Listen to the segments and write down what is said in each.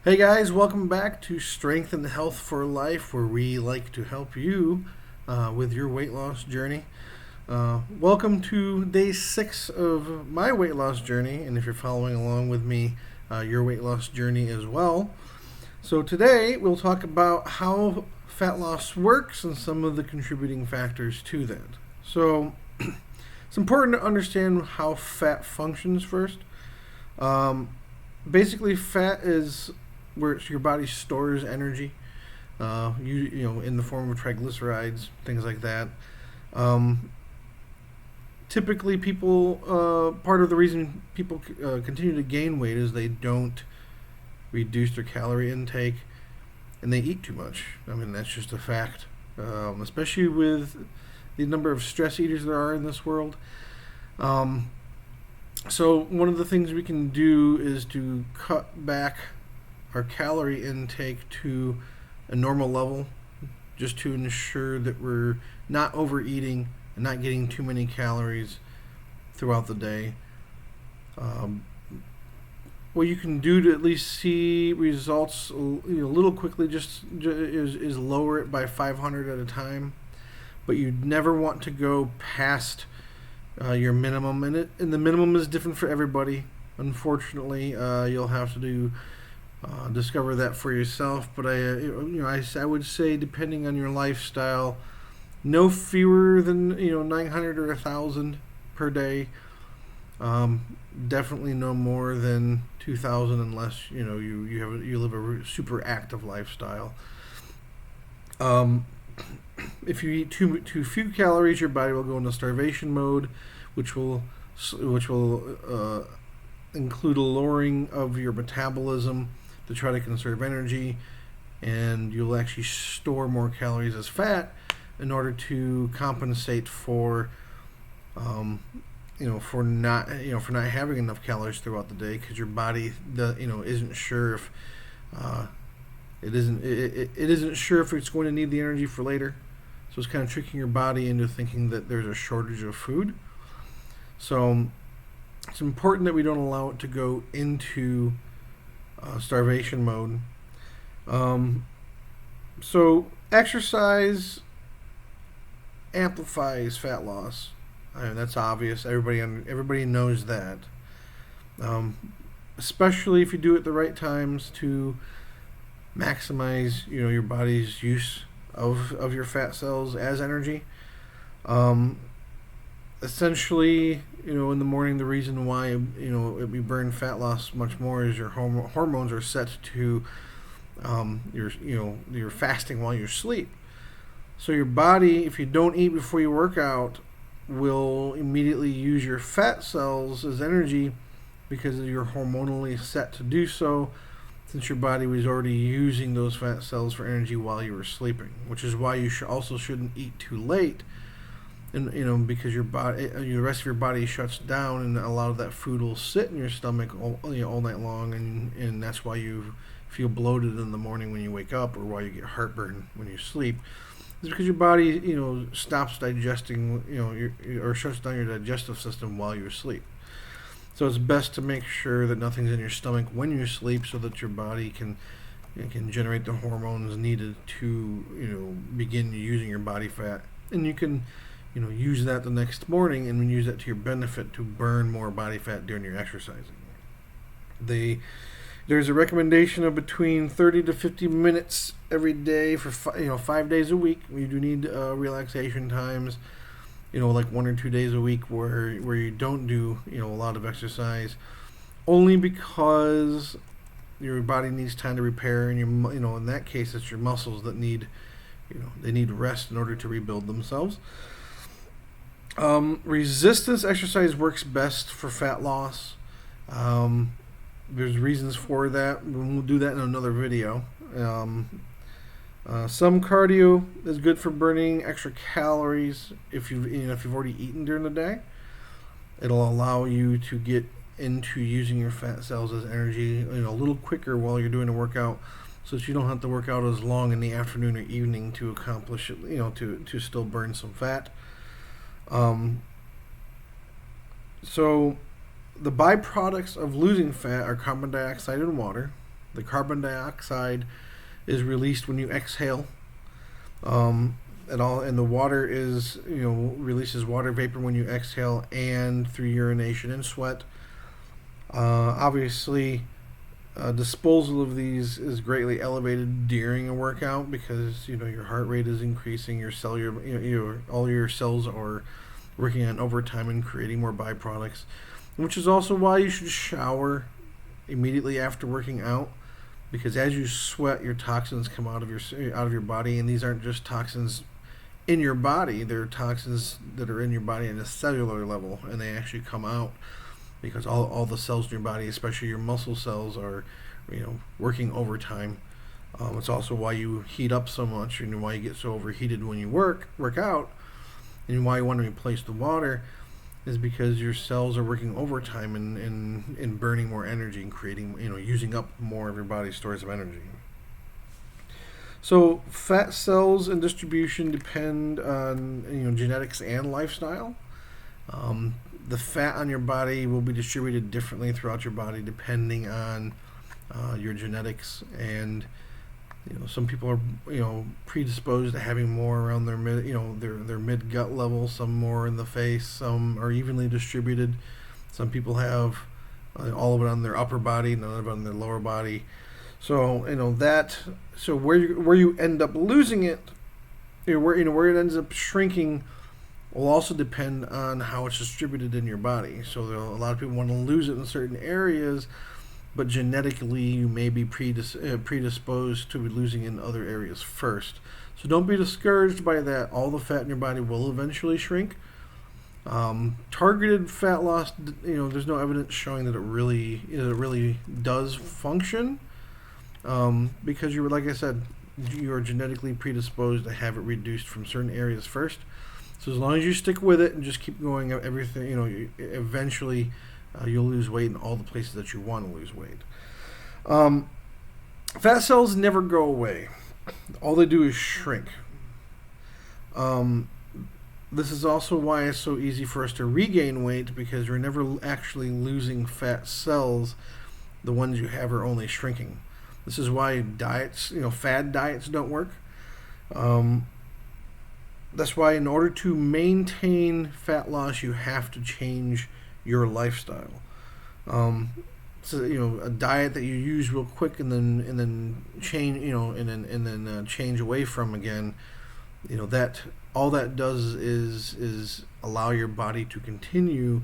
Hey guys, welcome back to Strength and Health for Life, where we like to help you with your weight loss journey. Welcome to day 6 of my weight loss journey, and if you're following along with me, your weight loss journey as well. So today we'll talk about how fat loss works and some of the contributing factors to that. So it's important to understand how fat functions first. Basically, fat is where your body stores energy, in the form of triglycerides, things like that. Typically, people part of the reason people continue to gain weight is they don't reduce their calorie intake and they eat too much. I mean, that's just a fact, especially with the number of stress eaters there are in this world. So one of the things we can do is to cut back our calorie intake to a normal level, just to ensure that we're not overeating and not getting too many calories throughout the day. What you can do to at least see results a little quickly is lower it by 500 at a time, but you never want to go past your minimum, and the minimum is different for everybody. Unfortunately, you'll have to discover that for yourself. But I would say, depending on your lifestyle, no fewer than 900 or 1,000 per day. Definitely no more than 2,000 unless you live a super active lifestyle. If you eat too few calories, your body will go into starvation mode, which will include a lowering of your metabolism to try to conserve energy, and you'll actually store more calories as fat in order to compensate for for not having enough calories throughout the day, because your body isn't sure if it isn't sure if it's going to need the energy for later. So it's kind of tricking your body into thinking that there's a shortage of food. So it's important that we don't allow it to go into starvation mode. So exercise amplifies fat loss. I mean, that's obvious. Everybody knows that. Especially if you do it the right times to maximize your body's use of your fat cells as energy. Essentially, in the morning, the reason why we burn fat loss much more is your hormones are set to you're fasting while you sleep. So your body, if you don't eat before you work out, will immediately use your fat cells as energy because you're hormonally set to do so, since your body was already using those fat cells for energy while you were sleeping, which is why you also shouldn't eat too late. And because your body, the rest of your body shuts down, and a lot of that food will sit in your stomach all night long, and that's why you feel bloated in the morning when you wake up, or why you get heartburn when you sleep. It's because your body, stops digesting, or shuts down your digestive system while you sleep. So it's best to make sure that nothing's in your stomach when you sleep, so that your body can generate the hormones needed to, begin using your body fat, and you can, use that the next morning and use that to your benefit to burn more body fat during your exercising. There's a recommendation of between 30 to 50 minutes every day for 5 days a week. You do need relaxation times, like 1 or 2 days a week where you don't do a lot of exercise, only because your body needs time to repair, and in that case it's your muscles that need they need rest in order to rebuild themselves. Resistance exercise works best for fat loss. There's reasons for that. We'll do that in another video. Some cardio is good for burning extra calories if you've already eaten during the day. It'll allow you to get into using your fat cells as energy a little quicker while you're doing a workout, so that you don't have to work out as long in the afternoon or evening to accomplish it, to still burn some fat. So the byproducts of losing fat are carbon dioxide and water. The carbon dioxide is released when you exhale. And the water is, releases water vapor when you exhale and through urination and sweat. Obviously, disposal of these is greatly elevated during a workout because your heart rate is increasing, all your cells are working on overtime and creating more byproducts, which is also why you should shower immediately after working out, because as you sweat, your toxins come out of your body, and these aren't just toxins in your body; they're toxins that are in your body at a cellular level, and they actually come out because all the cells in your body, especially your muscle cells, are working overtime. It's also why you heat up so much, and why you get so overheated when you work out, and why you want to replace the water is because your cells are working overtime and burning more energy and creating, using up more of your body's stores of energy. So fat cells and distribution depend on genetics and lifestyle. The fat on your body will be distributed differently throughout your body depending on your genetics, and some people are predisposed to having more around their mid gut level, some more in the face, some are evenly distributed. Some people have all of it on their upper body, none of it on their lower body. So where you end up losing it, where it ends up shrinking, will also depend on how it's distributed in your body. So a lot of people want to lose it in certain areas, but genetically you may be predisposed to losing in other areas first. So don't be discouraged by that. All the fat in your body will eventually shrink. Targeted fat loss, there's no evidence showing that it really does function, because like I said, you are genetically predisposed to have it reduced from certain areas first. So as long as you stick with it and just keep going, everything, eventually you'll lose weight in all the places that you want to lose weight. Fat cells never go away. All they do is shrink. This is also why it's so easy for us to regain weight, because we're never actually losing fat cells. The ones you have are only shrinking. This is why fad diets don't work. That's why in order to maintain fat loss, you have to change your lifestyle. So a diet that you use real quick and then change, and then change away from again. That all that does is allow your body to continue,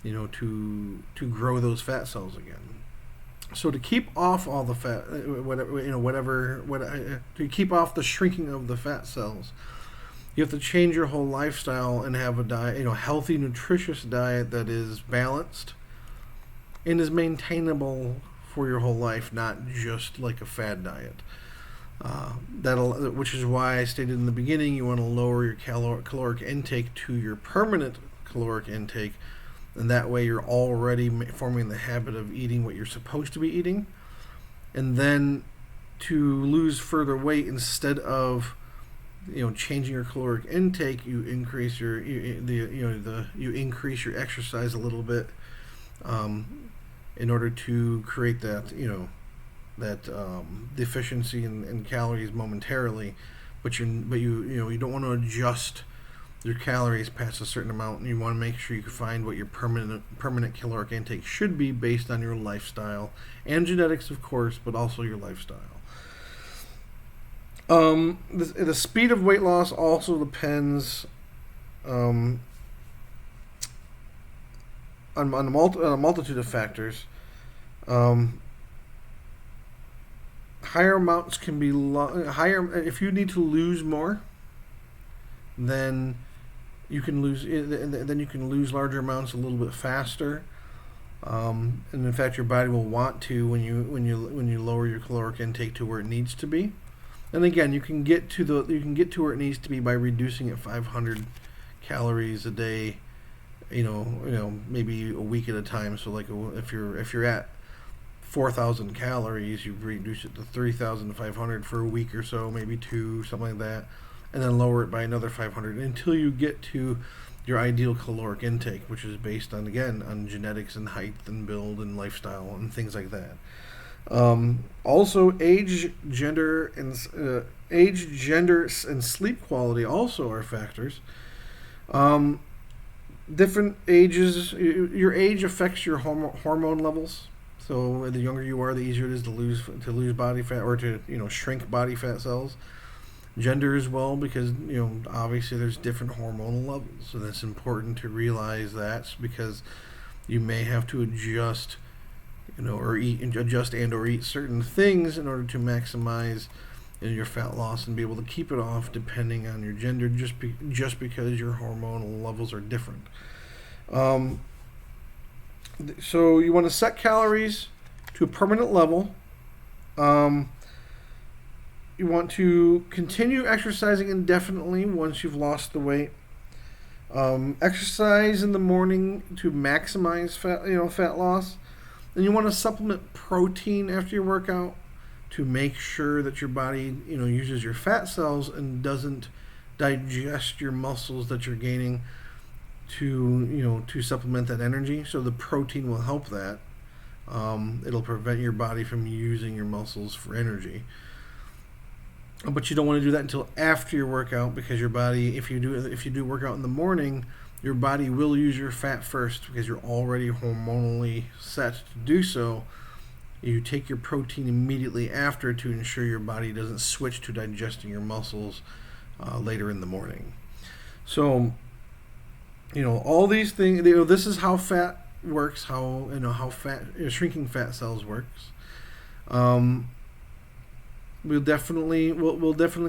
to grow those fat cells again. So to keep off all the fat, to keep off the shrinking of the fat cells, you have to change your whole lifestyle and have a diet, healthy, nutritious diet that is balanced and is maintainable for your whole life, not just like a fad diet. Which is why I stated in the beginning, you want to lower your caloric intake to your permanent caloric intake, and that way you're already forming the habit of eating what you're supposed to be eating. And then to lose further weight, instead of changing your caloric intake, you increase your increase your exercise a little bit, in order to create that deficiency in calories momentarily, but you don't want to adjust your calories past a certain amount, and you want to make sure you can find what your permanent caloric intake should be based on your lifestyle and genetics, of course, but also your lifestyle. The speed of weight loss also depends on a multitude of factors. Higher amounts can be higher. If you need to lose more, then you can lose larger amounts a little bit faster. And in fact, your body will want to when you lower your caloric intake to where it needs to be. And again, you can get to where it needs to be by reducing it 500 calories a day. Maybe a week at a time. So like if you're at 4,000 calories, you reduce it to 3,500 for a week or so, maybe two, something like that, and then lower it by another 500 until you get to your ideal caloric intake, which is based on genetics and height and build and lifestyle and things like that. Also, age, gender, and sleep quality also are factors. Different ages, your age affects your hormone levels. So the younger you are, the easier it is to lose body fat, or to shrink body fat cells. Gender as well, because obviously there's different hormonal levels, so that's important to realize that, because you may have to adjust, or eat certain things in order to maximize your fat loss and be able to keep it off, depending on your gender, just because your hormonal levels are different. So you want to set calories to a permanent level. You want to continue exercising indefinitely once you've lost the weight. Exercise in the morning to maximize fat loss. Then you want to supplement protein after your workout to make sure that your body uses your fat cells and doesn't digest your muscles that you're gaining to supplement that energy. So the protein will help that. It'll prevent your body from using your muscles for energy. But you don't want to do that until after your workout, because your body, if you do work out in the morning, your body will use your fat first, because you're already hormonally set to do so. You take your protein immediately after to ensure your body doesn't switch to digesting your muscles later in the morning. So, all these things. This is how fat works. How shrinking fat cells works. We'll definitely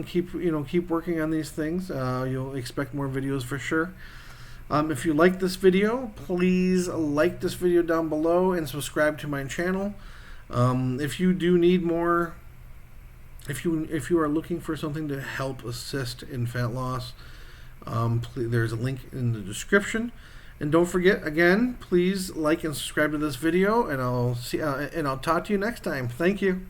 keep working on these things. You'll expect more videos for sure. If you like this video, please like this video down below and subscribe to my channel. If you do need more, if you are looking for something to help assist in fat loss, there's a link in the description. And don't forget, again, please like and subscribe to this video, and I'll talk to you next time. Thank you.